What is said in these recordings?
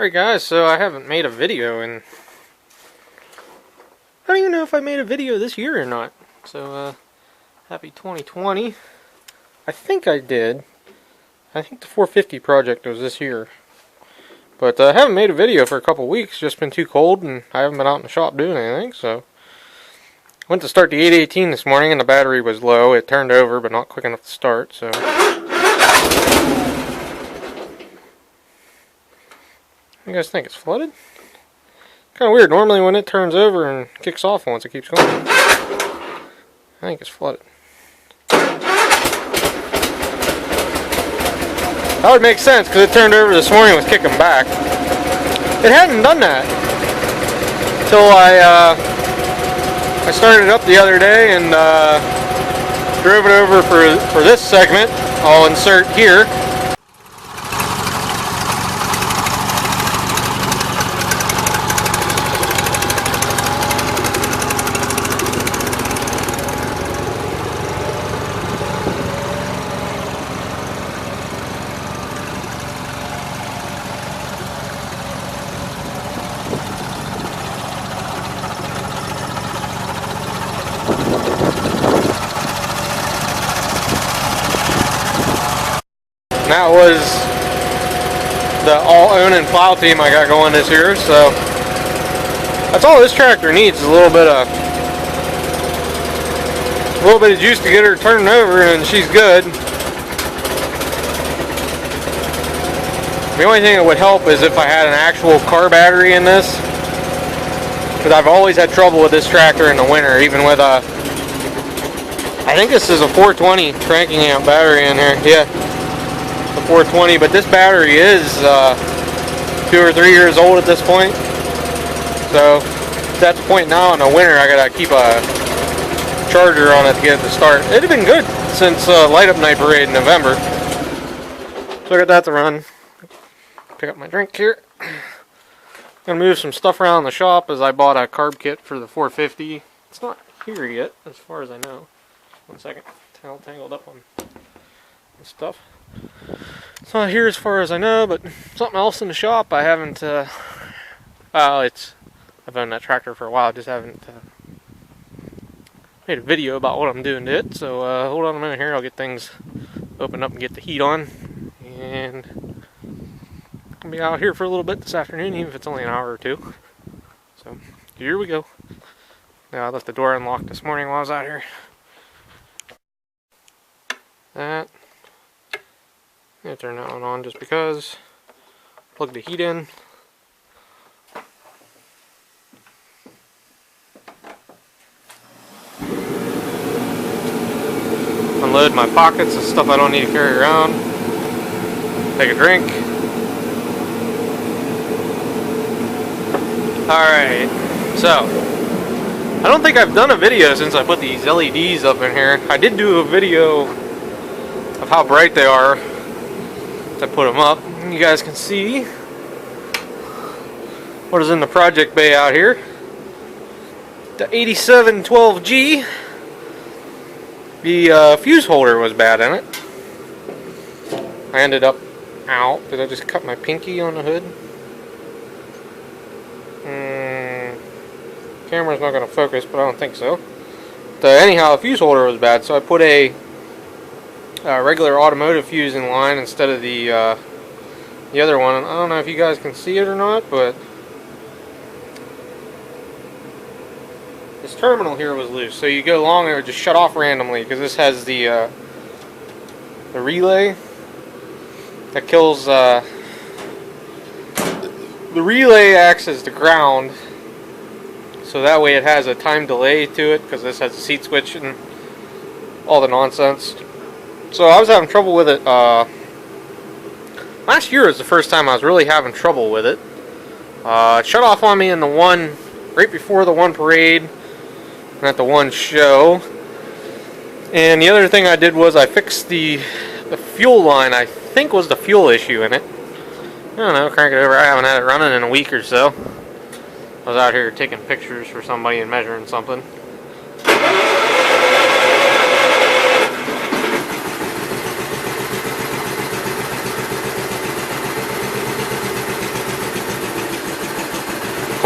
Alright guys, so I haven't made a video and I don't even know if I made a video this year or not. So happy 2020. I think I did. I think the 450 project was this year. But I haven't made a video for a couple weeks, just been too cold and I haven't been out in the shop doing anything, so I went to start the 818 this morning and the battery was low. It turned over but not quick enough to start, so you guys think it's flooded? Kind of weird. Normally when it turns over and kicks off once, it keeps going. I think it's flooded. That would make sense because it turned over this morning and was kicking back. It hadn't done that until I started it up the other day and drove it over for this segment. I'll insert here. That was the all-owning plow team I got going this year, so that's all this tractor needs is a little bit of juice to get her turning over, and she's good. The only thing that would help is if I had an actual car battery in this, because I've always had trouble with this tractor in the winter, even with I think this is a 420 cranking amp battery in here. Yeah. 420, but this battery is 2 or 3 years old at this point, so at the point now in the winter I gotta keep a charger on it to get it to start. It had been good since light up night parade in November, so I got that to run. Pick up my drink here. Gonna move some stuff around the shop as I bought a carb kit for the 450. It's not here yet as far as I know. One second, it's all tangled up on this stuff. It's not here as far as I know, but something else in the shop. I haven't, I've owned that tractor for a while, I just haven't made a video about what I'm doing to it. So hold on a minute here, I'll get things opened up and get the heat on. And I'll be out here for a little bit this afternoon, even if it's only an hour or two. So here we go. Now I left the door unlocked this morning while I was out here. I'm going to turn that one on just because. Plug the heat in. Unload my pockets of stuff I don't need to carry around. Take a drink. Alright, so I don't think I've done a video since I put these LEDs up in here. I did do a video of how bright they are. I put them up. You guys can see what is in the project bay out here. The 8712G. The fuse holder was bad in it. I ended up out. Did I just cut my pinky on the hood? Camera's not going to focus, but I don't think so. Anyhow, the fuse holder was bad, so I put a regular automotive fuse in line instead of the other one. I don't know if you guys can see it or not, but this terminal here was loose, so you go along and it would just shut off randomly because this has the relay that kills the relay acts as the ground, so that way it has a time delay to it because this has a seat switch and all the nonsense. So I was having trouble with it. Last year was the first time I was really having trouble with it. It shut off on me in the one right before the one parade and at the one show. And the other thing I did was I fixed the fuel line. I think was the fuel issue in it. I don't know, crank it over. I haven't had it running in a week or so. I was out here taking pictures for somebody and measuring something.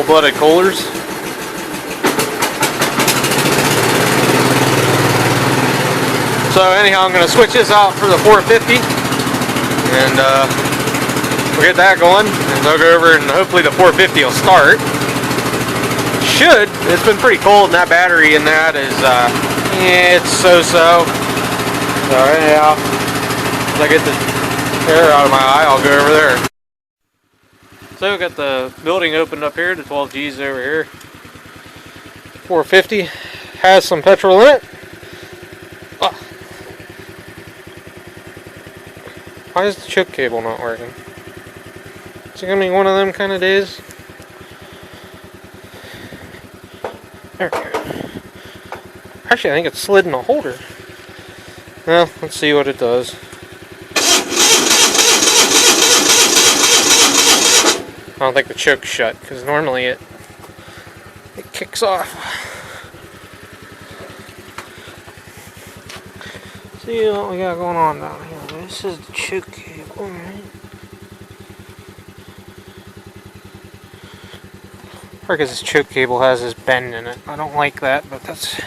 full-blooded Kohlers. So anyhow, I'm going to switch this out for the 450, and we'll get that going, and I'll go over, and hopefully the 450 will start. It's been pretty cold, and that battery in that is, it's so-so. So anyhow, as I get the air out of my eye, I'll go over there. So we've got the building opened up here, the 12Gs over here. 450 has some petrol in it. Oh. Why is the choke cable not working? Is it gonna be one of them kind of days? There we go. Actually, I think it slid in the holder. Well, let's see what it does. I don't think the choke's shut, because normally it kicks off. See what we got going on down here. This is the choke cable, right? Or because this choke cable has this bend in it. I don't like that, but that's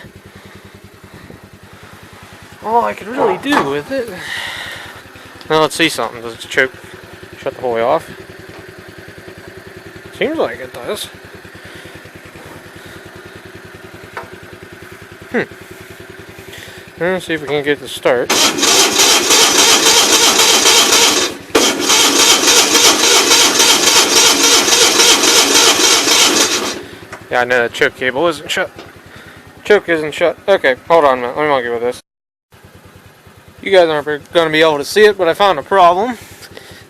all I can really do with it. Now let's see something. Does the choke shut the whole way off? Seems like it does. Let's see if we can get it to start. Yeah, I know the choke cable isn't shut. Choke isn't shut. Okay, hold on a minute. Let me monkey with this. You guys aren't going to be able to see it, but I found a problem.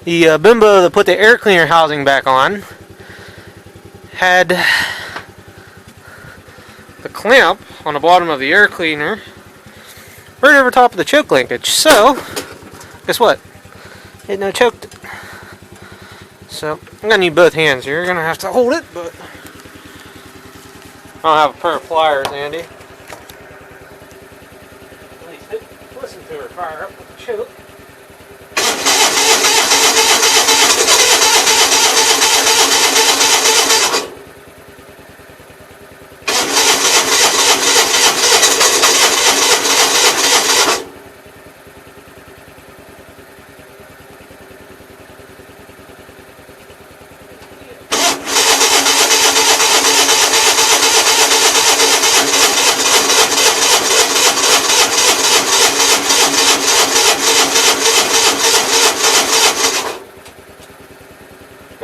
The bimbo that put the air cleaner housing back on had the clamp on the bottom of the air cleaner right over top of the choke linkage. So, guess what? It no choked it. So, I'm going to need both hands here. You're going to have to hold it, but I don't have a pair of pliers handy. At least listen to her fire up with the choke.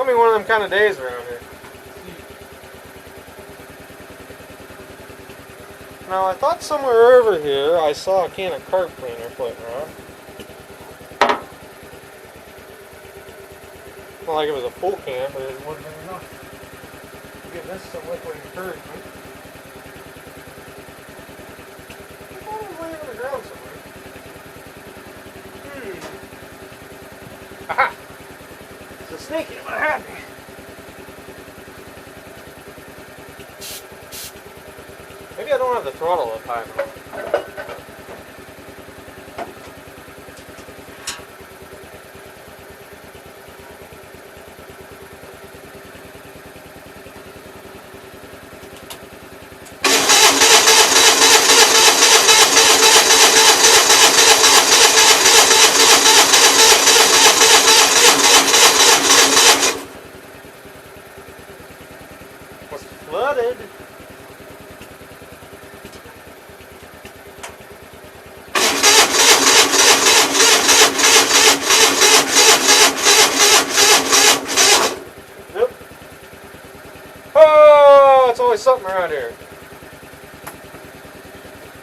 One of them kind of days around here. Now I thought somewhere over here I saw a can of carb cleaner floating around. Not like it was a full can, but it would have been enough to give this some liquid encouragement. I thought it was laying on the ground somewhere. Aha! It's a snake in my hat. Maybe I don't have the throttle up high enough. Was flooded. Always something around here.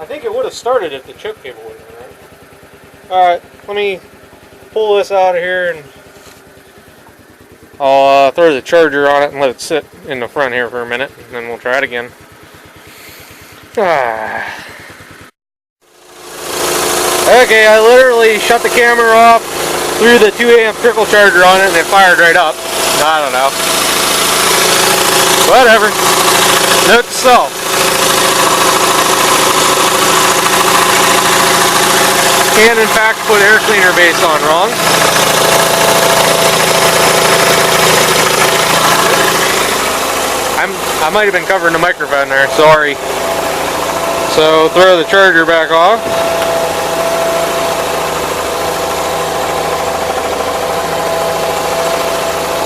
I think it would have started if the choke cable would have been right. Alright, let me pull this out of here and I'll throw the charger on it and let it sit in the front here for a minute, and then we'll try it again. Okay, I literally shut the camera off, threw the 2 amp trickle charger on it, and it fired right up. I don't know. Whatever. Note to self. Can in fact put air cleaner base on wrong. I'm I might have been covering the microphone there, sorry. So throw the charger back off.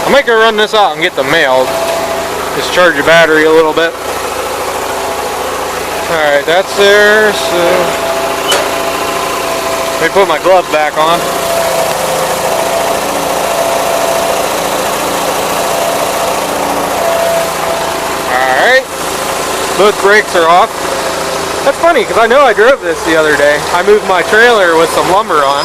I might go run this out and get the mail. Just charge the battery a little bit. Alright, that's there, so let me put my glove back on. Alright, both brakes are off. That's funny because I know I drove this the other day. I moved my trailer with some lumber on.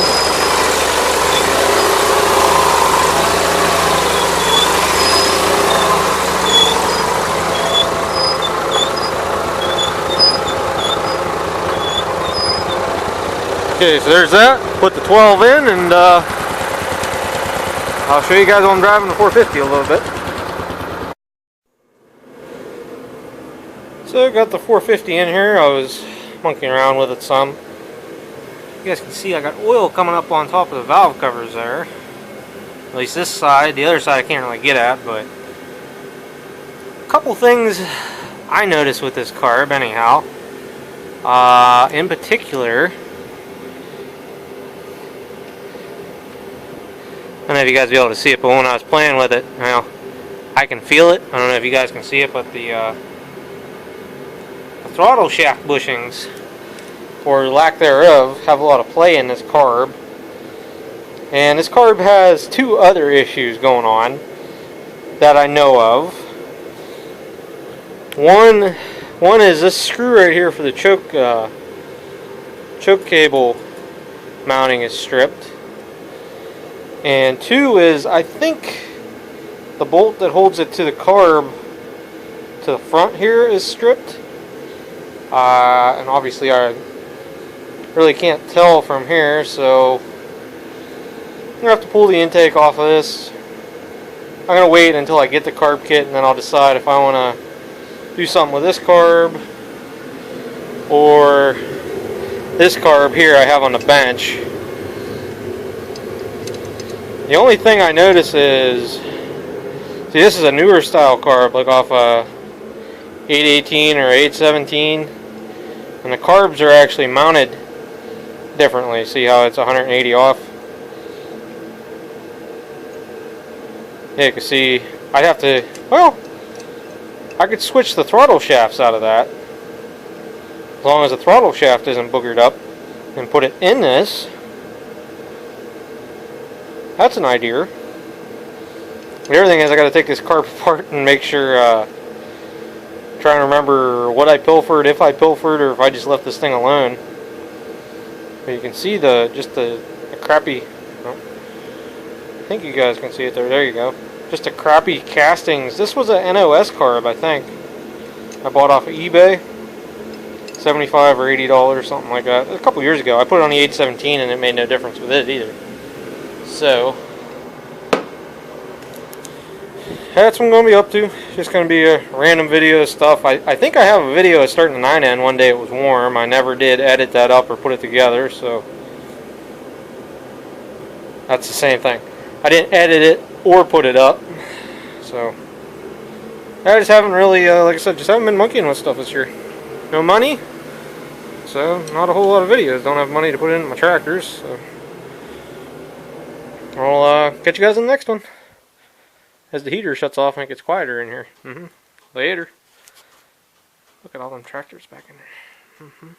Okay, so there's that. Put the 12 in, and I'll show you guys while I'm driving the 450 a little bit. So I got the 450 in here. I was monkeying around with it some. You guys can see I got oil coming up on top of the valve covers there. At least this side. The other side I can't really get at, but a couple things I noticed with this carb anyhow. In particular, I don't know if you guys will be able to see it, but when I was playing with it, now I can feel it. I don't know if you guys can see it, but the throttle shaft bushings, or lack thereof, have a lot of play in this carb. And this carb has two other issues going on that I know of. One is this screw right here for the choke cable mounting is stripped. And two is, I think the bolt that holds it to the carb to the front here is stripped. And obviously I really can't tell from here, so I'm going to have to pull the intake off of this. I'm going to wait until I get the carb kit, and then I'll decide if I want to do something with this carb or this carb here I have on the bench. The only thing I notice is, see, this is a newer style carb, like off a 818 or 817, and the carbs are actually mounted differently. See how it's 180 off? Yeah, you can see I'd have to, well, I could switch the throttle shafts out of that, as long as the throttle shaft isn't boogered up, and put it in this. That's an idea. The other thing is I got to take this carb apart and make sure, trying to remember what I pilfered, if I pilfered, or if I just left this thing alone. But you can see just the crappy, oh, I think you guys can see it there. There you go. Just a crappy castings. This was a NOS carb, I think. I bought off of eBay. $75 or $80, something like that. A couple years ago. I put it on the 817 and it made no difference with it either. So that's what I'm going to be up to. Just going to be a random video of stuff. I think I have a video starting the 9N one day it was warm. I never did edit that up or put it together, so that's the same thing. I didn't edit it or put it up, so I just haven't really, like I said, just haven't been monkeying with stuff this year. No money, so not a whole lot of videos. Don't have money to put in my tractors, so I'll catch you guys in the next one. As the heater shuts off and it gets quieter in here. Later. Look at all them tractors back in there.